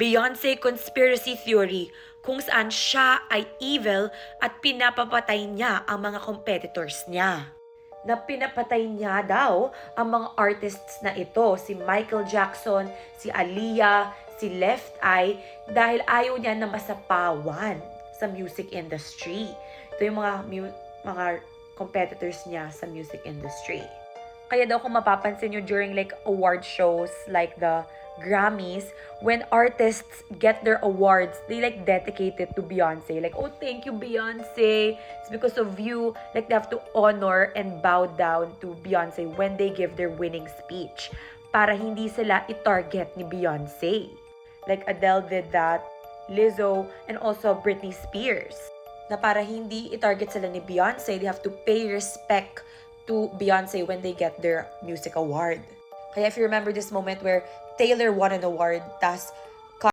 Beyonce conspiracy theory kung saan siya ay evil at pinapapatay niya ang mga competitors niya. Na pinapatay niya daw ang mga artists na ito, si Michael Jackson, si Aaliyah, si Left Eye, dahil ayaw niya na masapawan sa music industry. Ito yung mga competitors niya sa music industry. Kaya daw kung mapapansin nyo during like award shows like the Grammys, when artists get their awards, they like dedicate it to Beyonce. Like, oh, thank you, Beyonce. It's because of you. Like, they have to honor and bow down to Beyonce when they give their winning speech. Para hindi sila i-target ni Beyonce. Like, Adele did that, Lizzo, and also Britney Spears. Na para hindi i-target sila ni Beyonce, they have to pay respect to Beyonce when they get their music award. Kaya if you remember this moment where Taylor won an award, tas